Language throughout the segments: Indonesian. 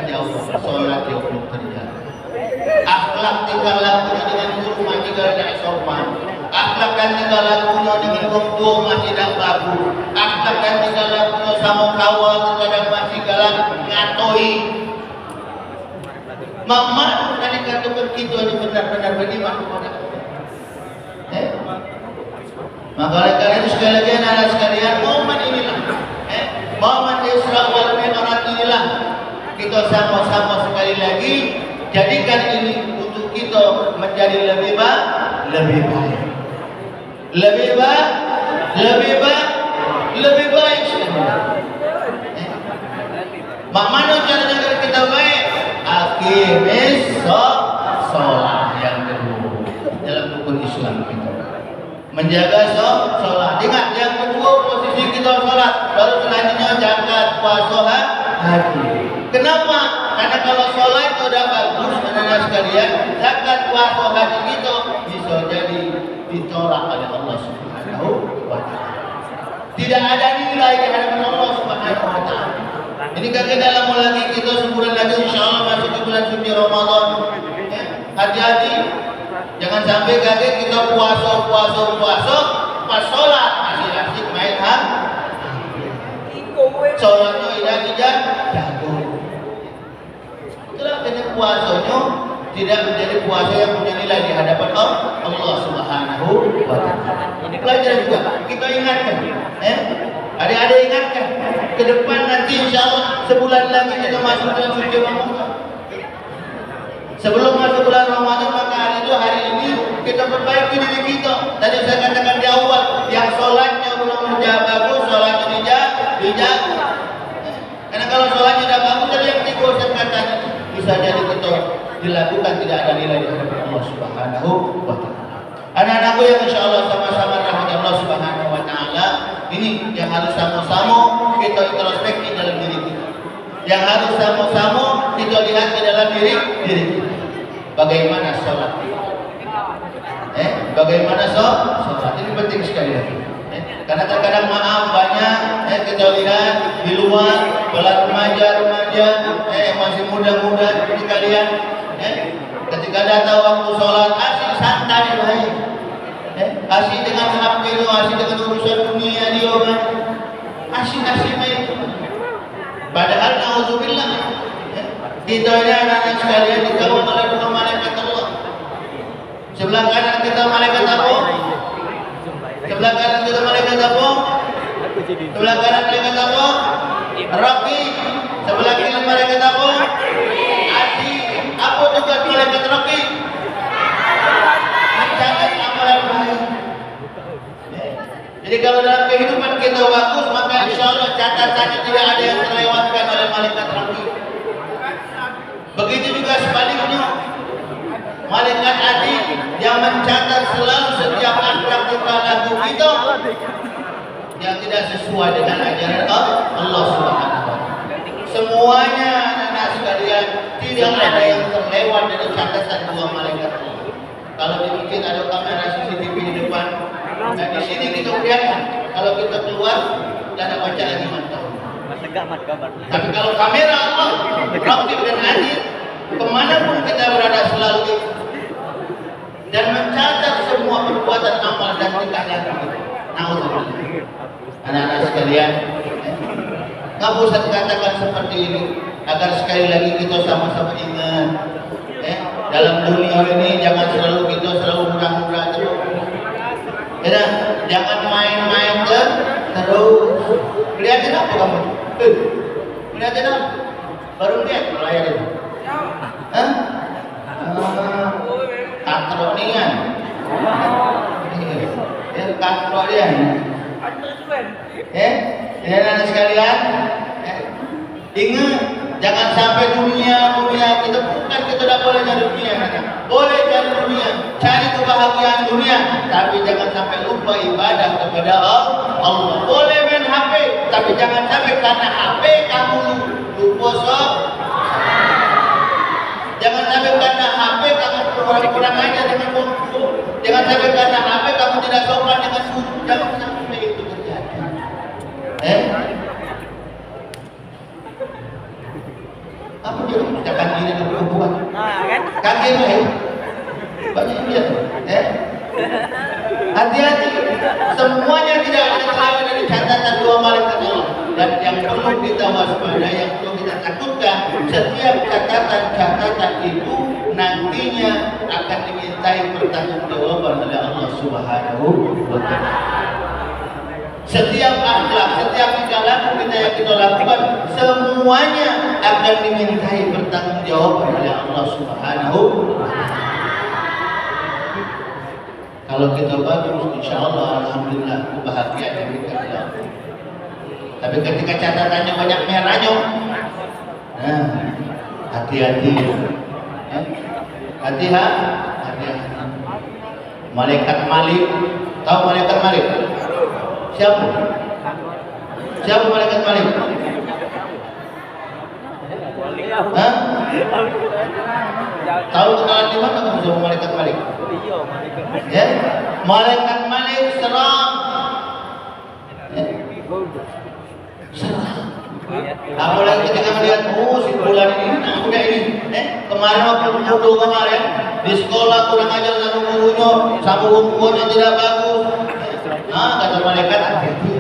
jauh, sholat yang belum terjaga. Akhlak tinggal lakunya dengan guru masih tidak sopan. Akhlak dan tinggal lakunya dengan orang tua masih tidak bagus. Akhlak dan tinggal lakunya sama kawan terkadang masih galak ngatoi. Mama tadi katakan kita ini benar-benar beriman kepada Allah. Maka oleh karena itu sekali lagi anak-anak sekalian, momen inilah, momen Isra wal Mi'raj inilah kita sama-sama sekali lagi jadikan ini untuk kita menjadi lebih baik, lebih baik. Mak mana cara agar kita baik? Aqimis sholat yang kedua dalam rukun Islam kita. Menjaga sholat. Ingat yang kedua posisi kita sholat, baru selanjutnya zakat, puasa, haji. Kenapa? Karena kalau sholat sudah bagus, anak-anak sekalian, zakat, puasa, haji kita bisa jadi ditolak oleh Allah Subhanahu wa Ta'ala. Tidak ada nilai di hadapan Allah Subhanahu wa Ta'ala. Ini kakek dalam lagi kita sebulan lagi insya Allah masuk ke bulan suci Ramadan. Hati-hati, jangan sampai kakek kita puasa, pas sholat masih asik main sholatnya tidak jago. Itulah karena puasanya tidak menjadi puasa yang punya nilai di hadapan Allah Subhanahu wa Ta'ala. Ini pelajaran juga kita ingatkan, adik-adik ingatkan ke depan nanti insya Allah sebulan lagi kita masuk bulan suci Ramadan. Sebelum masuk bulan Ramadan maka hari ini kita perbaiki diri kita. Tadi saya katakan di awal yang sholatnya belum bagus, sholatnya dijaga. Karena kalau sholatnya tidak bagus jadi yang digosan katanya bisa jadi kita dilakukan tidak ada nilai di hadapan Allah Subhanahu wa Ta'ala. Anak-anakku yang insya Allah sama-sama rahmat Allah Subhanahu wa Ta'ala, ini yang harus sama-sama kita introspeksi dalam diri kita, yang harus sama-sama kita lihat ke dalam diri kita. Bagaimana sholat? Bagaimana sholat? Ini penting sekali lagi. Karena terkadang maaf banyak kita lihat di luar belah remaja masih muda-muda seperti kalian, ketika datang waktu sholat asik santai baik, asik dengan HP itu, asik dengan urusan dunia dia, asik baik. Padahal nauzubillah kita ini anak-anak sekalian dikawal oleh dua malaikat Allah. Sebelah kanan kita malaikat apa? Sebelah kanan kita malaikat apa? Sebelah kanan malaikat apa? Raqib. Sebelah kiri malaikat apa? Ati. Apa tugas malaikat Raqib? Mencatat amalan baik. Jadi kalau dalam kehidupan kita bagus, maka insya Allah catatannya tidak ada yang terlewatkan oleh malaikat Raqib. Begitu juga sebaliknya, malaikat Ati yang mencatat selalu setiap akhlak kita laku kita yang tidak sesuai dengan ajaran Allah Subhanahu wa Ta'ala. Semuanya anak-anak sekalian tidak ada yang terlewat dari catatan dua malaikat Allah. Kalau di masjid ada kamera CCTV di depan, dan di sini kita lihatkan. Kalau kita keluar, tidak ada baca lagi mantap. Tapi kalau kamera Allah, Raqib dan Atid, kemanapun kita berada selalu dan mencatat semua perbuatan amal dan tingkah laku kita. Nauzubillah. Anak-anak sekalian, nggak usah dikatakan seperti ini agar sekali lagi kita sama-sama ingat. Dalam dunia ini jangan selalu murah-murah terus. Jangan main-main terus. Lihatin apa kamu? Lihatin apa? Baru lihat layar itu. Katronian. Katronian. Anak sekalian, ingat jangan sampai dunia kita bukan kita tidak boleh cari dunia, boleh cari dunia, cari kebahagiaan dunia, tapi jangan sampai lupa ibadah kepada Allah. Boleh main HP, tapi jangan sampai karena HP kamu lupa jangan sampai karena HP kamu kurang aja dengan waktu, jangan sampai karena HP kamu tidak sopan dengan guru, jangan sampai itu terjadi. Apa dia? perlu kita waspada, yang perlu kita takutkan, setiap catatan-catatan itu nantinya akan dimintai pertanggungjawaban oleh Allah Subhanahu wa Ta'ala. Setiap akhlak, setiap tingkah laku kita yang kita lakukan, semuanya akan dimintai pertanggungjawaban oleh Allah Subhanahu wa Ta'ala. Kalau kita bagus, insya Allah, alhamdulillah, kebahagiaan yang kita dapat. Tapi ketika catatannya banyak merahnya, nah, hati-hati, hati-hati. Malaikat Malik, tahu malaikat Malik? Siapa? Siapa malaikat Malik? Hah? Tahu kenalan di mana kamu sama malaikat Malik? Ya, malaikat Malik serang. Serang. Apalagi ketika melihat si bulan ini, udah ini, kemarin waktu bodoh kemarin di sekolah kurang ajar sama gurunya, sama hubungannya tidak bagus. Nah, kata malaikat hati-hati.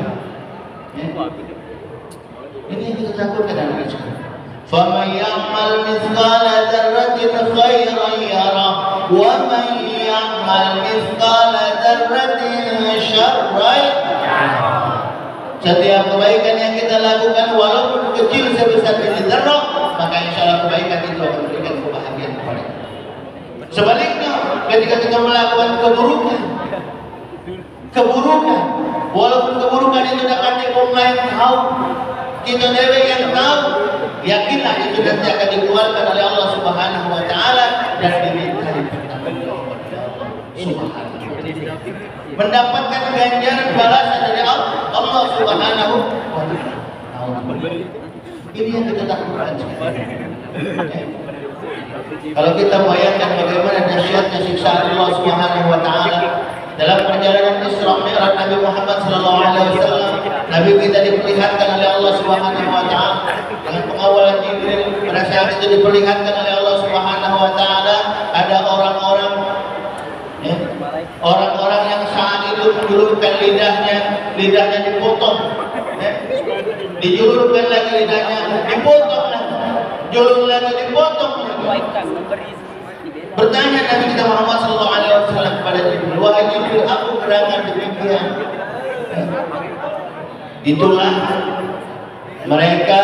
Ini yang kita takutkan anak sekarang. فَمَنْ يَعْمَلْ مِثْقَالَ ذَرَّةٍ خَيْرًا يَرَهُ وَمَنْ يَعْمَلْ مِثْقَالَ ذَرَّةٍ شَرًّا يَرَهُ. Setiap kebaikan yang kita lakukan walaupun kecil sebesar biji zarrah, maka insya Allah kebaikan itu akan memberikan kebahagiaan kepada kita. Sebaliknya, ketika kita melakukan keburukan, walaupun keburukan itu akan orang lain tahu, kita dewe yang tahu, yakinlah itu nanti akan dikeluarkan oleh Allah Subhanahu wa Ta'ala dan dimintai pertanggungjawaban oleh Allah Subhanahu wa Ta'ala. Mendapatkan ganjaran balasan dari Allah Subhanahu wa Ta'ala. Ini yang kita takutkan. Kalau kita bayangkan bagaimana dahsyatnya siksa Allah Subhanahu wa Ta'ala dalam perjalanan Isra Mi'raj Nabi Muhammad sallallahu alaihi wasallam, Nabi kita diperlihatkan oleh Allah Subhanahu wa Ta'ala dengan pengawalan Jibril. Pada saat itu diperlihatkan oleh Allah Subhanahu wa Ta'ala ada orang-orang yang saat itu menjulurkan lidahnya dipotong, dijulurkan lagi lidahnya, dipotong lagi, julur lagi, dipotong lagi. Bertanya Nabi kita Muhammad sallallahu alaihi wasallam kepada Jibril, wahai Jibril, aku gerangan demikian. Itulah mereka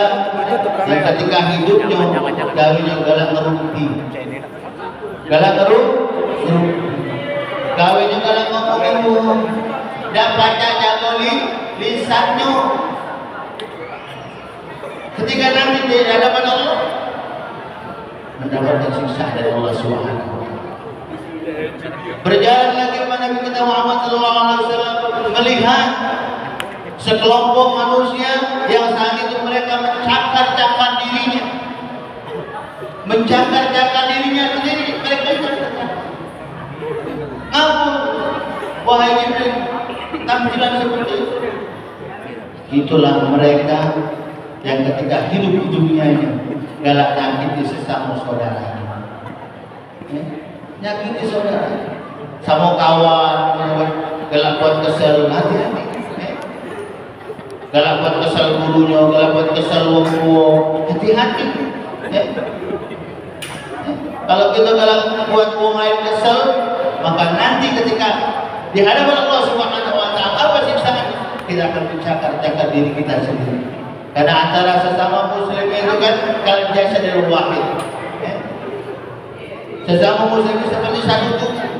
yang ketika hidupnya kawinnya galak ngerumpi, kawinnya galak ngomong, dan baca jagoli lisannya. Ketika Nabi di hadapan Allah mendapatkan siksa dari Allah Subhanahu wa Ta'ala. Berjalan lagi kepada Nabi kita Muhammad sallallahu alaihi wasallam melihat sekelompok manusia yang saat itu mereka mencakar-cakar dirinya sendiri. Mereka ngapun, wahai Jibril, tampilan seperti itu. Itulah mereka yang ketika hidup di dunia ini galak nyakiti sesama saudara, nyakiti saudara, sama kawan, galak buat kesel, hati-hati, galak buat kesel gurunya, galak buat kesel wong, hati-hati. Kalau kita galak buat wong lain kesel, maka nanti ketika di hadapan Allah Subhanahu wa Ta'ala apa siksaan? Kita akan mencakar-cakar diri kita sendiri. Karena antara sesama muslim itu kan kalian jasa dari wahid. Sesama muslim itu seperti satu tubuh.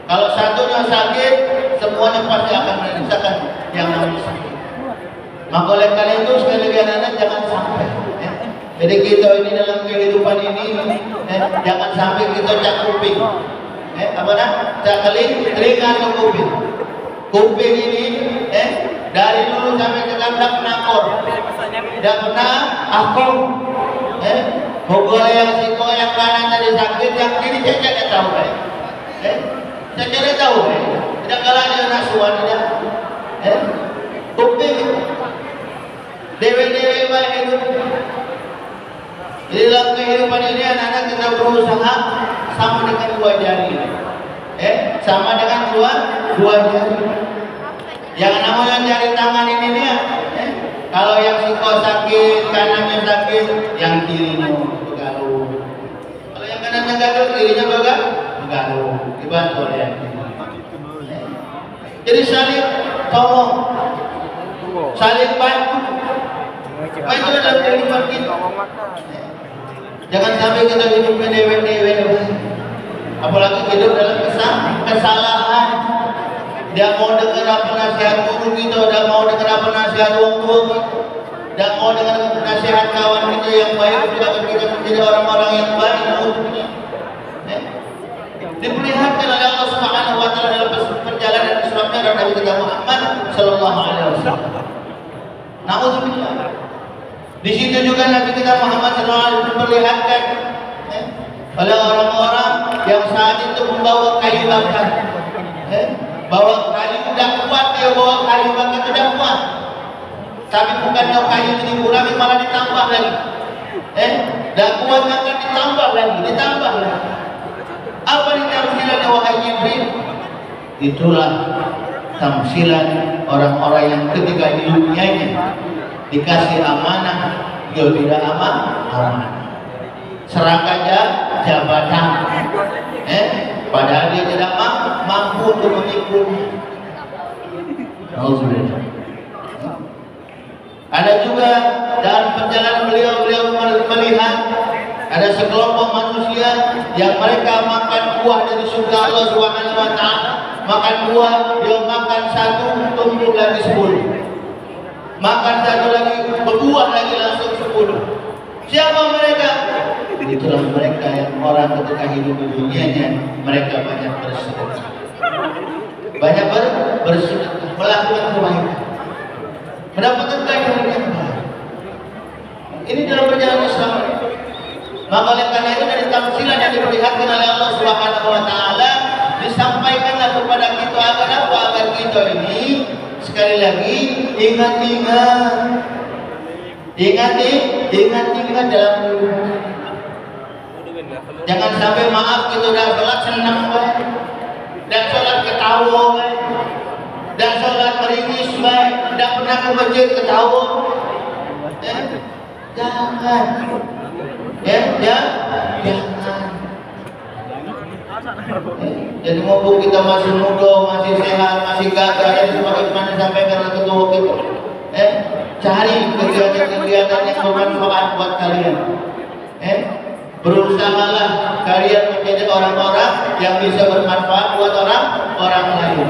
Kalau satunya sakit, semuanya pasti akan merasakan yang namanya sakit. Maka oleh karena itu sekali lagi anak-anak jangan sampai. Jadi kita ini dalam kehidupan ini jangan sampai kita cak kuping. Apa nak? Cak telinga atau kuping. Kuping ini dari dulu sampai sekarang tidak pernah tidak pernah aku Moga yang siko yang kanan tadi sakit, yang kiri cacat tahu cacat tahu tidak kalah dengan nasuhan tidak bukti dewe-dewe baik hidup di dalam kehidupan ini. Anak-anak kita berusaha sama dengan dua jari, sama dengan dua jari. Jangan namanya jari tangan ini dia. Kalau yang siko Jadi saling tolong, saling bantu. Itu dalam kehidupan kita. Jangan sampai kita hidup dewe-dewe, apalagi hidup dalam kesalahan. Dia mau dengar apa nasihat guru kita, dia mau dengar apa nasihat orang tua kita, dia mau dengar nasihat kawan kita yang baik, agar kita menjadi orang-orang yang baik. Diperlihatkan oleh Allah Subhanahu wa taala dalam perjalanan Islamnya dan Nabi kita Muhammad sallallahu alaihi wasallam. Nauzubillah. Di situ juga Nabi kita Muhammad sallallahu alaihi wasallam diperlihatkan oleh orang-orang yang saat itu membawa kayu bakar. Bawa kayu tidak kuat, dia bawa kayu bakar tidak kuat. Tapi bukannya kayu ini dikurangi malah ditambah lagi. Dan kuat akan ditambah lagi. Apa ini tamsilannya wahai Jibril? Itulah tamsilan orang-orang yang ketika di dunianya dikasih amanah, dia tidak amanah. Serahkan jabatan, padahal dia tidak mampu untuk memikul. Ada juga dalam perjalanan beliau melihat ada sekelompok manusia yang mereka makan buah dari surga Allah Subhanahu wa taala. Makan buah, dia makan satu, tumbuh lagi 10. Makan satu lagi, berbuah lagi langsung 10. Siapa mereka? Itulah mereka yang orang ketika hidup di dunianya mereka banyak bersedekah. Banyak bersedekah, melakukan kebaikan, mendapatkan kebaikan yang baik. Ini dalam perjalanan Islam. Maka oleh karena itu dari tamsilan yang diperlihatkan oleh Allah Subhanahu wa taala disampaikanlah kepada kita agar apa? Agar kita ini sekali lagi ingat dalam hidup. Jangan sampai maaf kita udah sholat senang baik, dan sholat ketawa baik, dan sholat meringis baik, tidak pernah ke masjid ketawa. Jangan. Jangan. Jadi mumpung kita masih muda, masih sehat, masih gagah, dan sebagaimana disampaikan ketua kita, cari kegiatan-kegiatan yang bermanfaat buat kalian. Berusahalah kalian menjadi orang-orang yang bisa bermanfaat buat orang lain.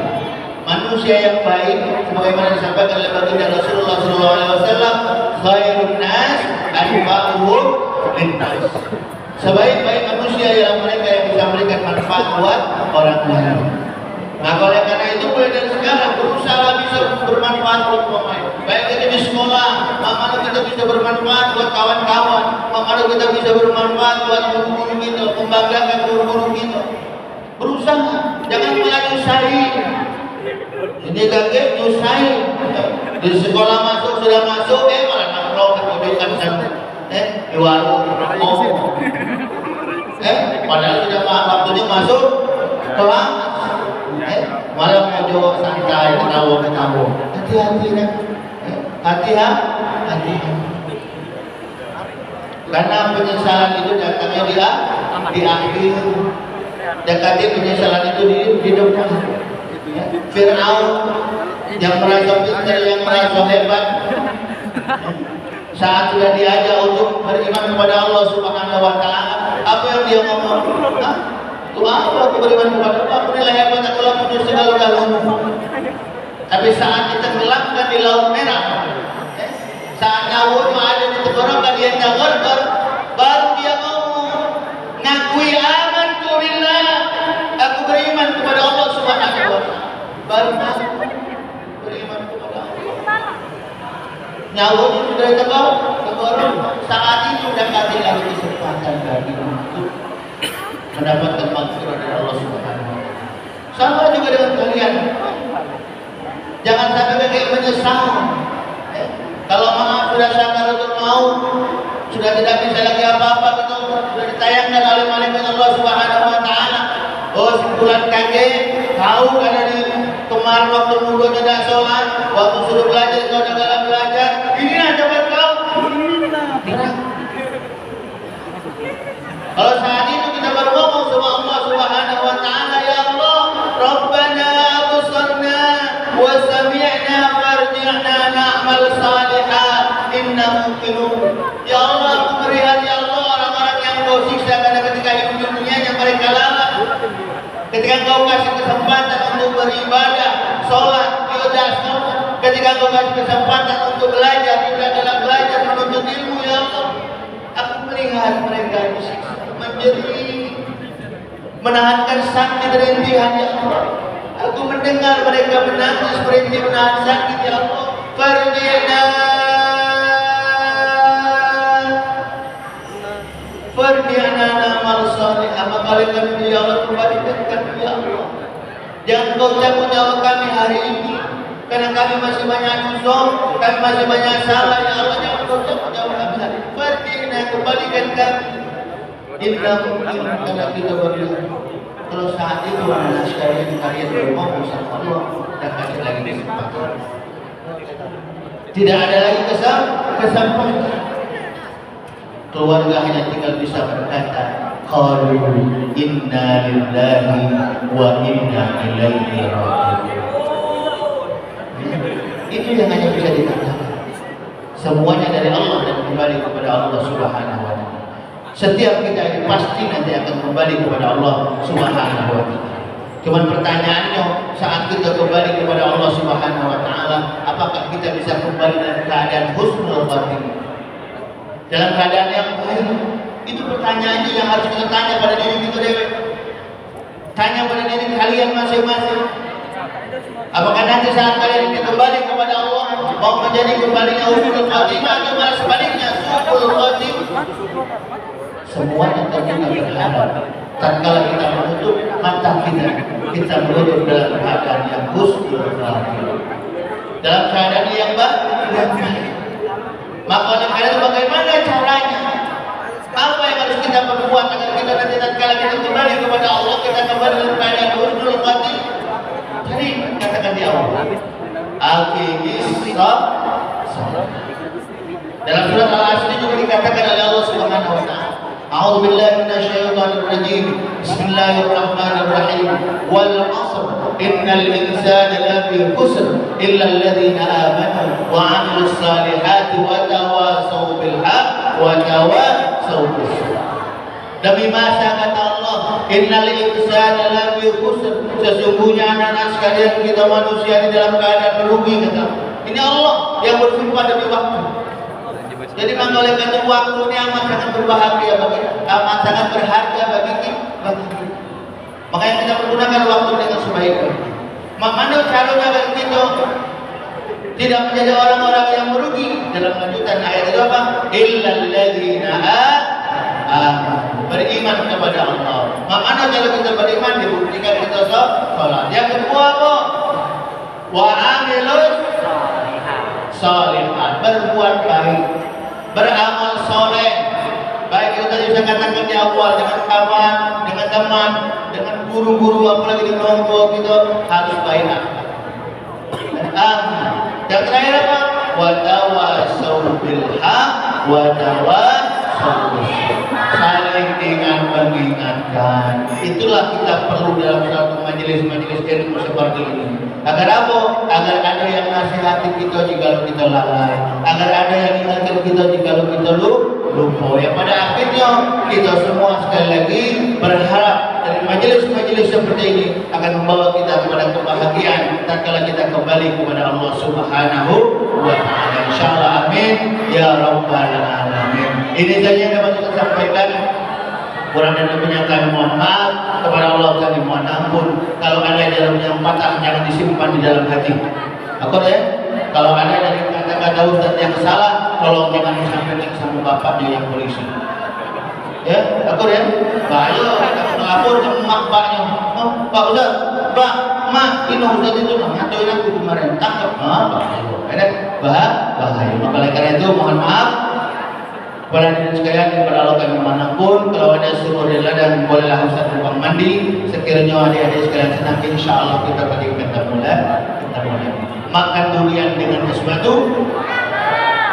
Manusia yang baik, sebagaimana disampaikan oleh baginda Rasulullah SAW, khairun nas anfa'uhum linnas. Sebaik-baik manusia ialah mereka yang bisa memberikan manfaat buat orang lain. Maka oleh karena itu mulai dari sekarang berusaha bisa bermanfaat buat orang lain. Baik kita di sekolah, mana kita bisa bermanfaat buat kawan-kawan, mana kita bisa bermanfaat buat guru-guru kita, membanggakan guru-guru kita. Berusaha, jangan malah nyusahin. Ini kaget nyusahin. Di sekolah sudah masuk, malah nongkrong kemudian sana, di warung. Padahal sudah waktunya masuk kelas. Malah mau jawab santai, ketawa. Hati-hati kan? Hati-hati. Karena penyesalan itu datangnya di akhir. Dekati penyesalan itu di depan. Fir'aun yang merasa pintar, yang merasa hebat, saat sudah diajak untuk beriman kepada Allah Subhanahu wa taala, apa yang dia ngomong? Tuhan, aku beriman kepada Allah, aku nilai hebat, aku punya segala-galanya. Tapi saat ditenggelamkan di laut merah, saat nyawanya ada di tenggorokan dia nyagor, baru dia ngomong, ngakui aman tu billah, aku beriman kepada Allah Subhanahu wa taala. Baru beriman kepada Allah. Nyawanya sudah tenggorok, saat ini sudah kasih lagi kesempatan bagi untuk mendapatkan maghfirah dari Allah Subhanahu wa taala. Sama juga dengan kalian. Jangan sampai kayak menyesal. Kalau maaf sudah sakaratul maut, sudah tidak bisa lagi apa-apa, itu sudah ditayangkan oleh malaikat Allah Subhanahu wa taala. Oh, simpulan kaget, tahu karena di kemarin waktu muda tidak sholat, waktu suruh belajar kau tidak belajar. Inilah jawaban kau. Kalau saat itu kita berngomong sama Allah Subhanahu wa taala, ya Allah, Rabbana absarna minum. Ya Allah, aku melihat ya Allah orang-orang yang kau siksa karena ketika hidup di dunia yang mereka lalai. Ketika kau kasih kesempatan untuk beribadah, sholat, ibadah, ketika kau kasih kesempatan untuk belajar, tidak adalah belajar menuntut ilmu ya Allah. Aku melihat mereka disiksa, menjerit, menahankan sakit rintihan ya Allah. Aku mendengar mereka menangis berhenti menahan sakit ya Allah. Fardi'na amal salih. Apa kali kami ya Allah kembalikan kami ya Allah. Jangan kau cabut nyawa kami hari ini, karena kami masih banyak dosa, kami masih banyak salah ya Allah. Jangan kau cabut nyawa kami hari ini. Fardi'na, kembalikan kami. Inna mungkin karena kita berdua. Kalau saat itu anak sekalian kalian bermohon sama Allah dan kasih lagi kesempatan. Tidak ada lagi kesempatan. Keluarga hanya tinggal bisa berkata, qalu inna lillahi wa inna ilaihi raji'un. Itu yang hanya bisa dikatakan. Semuanya dari Allah dan kembali kepada Allah Subhanahu wa taala. Setiap kita ini pasti nanti akan kembali kepada Allah Subhanahu wa taala. Cuman pertanyaannya, saat kita kembali kepada Allah Subhanahu wa taala, apakah kita bisa kembali dalam keadaan husnul khatimah? Dalam keadaan yang baik? Itu pertanyaannya yang harus kita tanya pada diri kita dewe. Tanya pada diri kalian masing-masing. Apakah nanti saat kalian kembali kepada Allah mau menjadi kembalinya husnul khatimah atau malah sebaliknya su'ul khatimah? Semuanya terbuka berharap. Tatkala kita menutup mata kita menutup dalam keadaan yang husnul khatimah, dalam keadaan yang baik. Maka oleh karena itu bagaimana caranya? Apa yang harus kita perbuat agar kita nanti tatkala kita kembali kepada Allah, kita kembali dalam keadaan husnul khatimah? Jadi katakan di awal, aqimis shalah. Dalam surat Al-Asr juga dikatakan oleh Allah Subhanahu wa taala, a'udzu billahi minasyaitonir rajim. Bismillahirrahmanirrahim. Wal 'ashr innal insana lafi khusr illa alladhina amanu wa 'amilus salihati wa tawasaw bil haqq wa tawasaw bis sabr. Demi masa kata Allah, innal insana lafi khusr, sesungguhnya anak-anak sekalian kita manusia di dalam keadaan merugi kata. Ini Allah yang bersumpah demi waktu. Jadi maka oleh karena waktu ini amat sangat berbahagia bagi kita, amat sangat berharga bagi kita. Makanya kita menggunakan waktu dengan sebaik-baiknya. Mana caranya agar kita tidak menjadi orang-orang yang merugi? Dalam lanjutan ayat itu apa? Illal ladzina amanu, beriman kepada Allah. Mana cara kita beriman? Dibuktikan kita sholat. Yang kedua apa? Wa amilus shalihat, berbuat baik, beramal soleh. Baik itu tadi saya katakan di awal, dengan kawan, dengan teman, dengan guru-guru, apalagi di kelompok itu harus baik akhlak. Dan terakhir apa? Wa tawasaw bil haqq wa tawasaw bis sabr, saling dengan mengingatkan. Itulah kita perlu dalam satu majelis-majelis ilmu seperti ini. Agar apa? Agar ada yang nasihati kita jika kita lalai, agar ada yang ingatkan kita jika kita lupa. Ya pada akhirnya kita semua sekali lagi berharap dari majelis-majelis seperti ini akan membawa kita kepada kebahagiaan tatkala kita kembali kepada Allah Subhanahu wa taala. Insyaallah, amin ya rabbal alamin. Ini saja yang dapat kita sampaikan. Kurang dan lebihnya kami mohon maaf, kepada Allah kami mohon ampun. Kalau ada jalan yang patah jangan disimpan di dalam hati. Aku ya, kalau ada dari kata-kata ustaz yang salah, tolong jangan disampaikan sama bapaknya yang polisi. Ya, aku ya, bahaya kita melapor ke makbaknya. Oh, Pak Ustaz, Pak, Ma, ini Ustaz itu ngatuin aku kemarin, tangkap. Bahaya. Maka oleh karena itu mohon maaf kepada diri sekalian, kepada Allah kami manapun. Kalau ada suruh dari ladang, bolehlah Ustaz numpang mandi. Sekiranya adik-adik sekalian senang, insya Allah kita tadi kita mulai. Makan durian dengan es batu.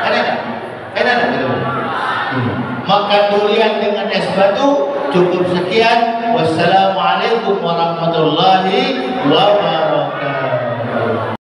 Ada. Makan durian dengan es batu. Cukup sekian. Wassalamualaikum warahmatullahi wabarakatuh.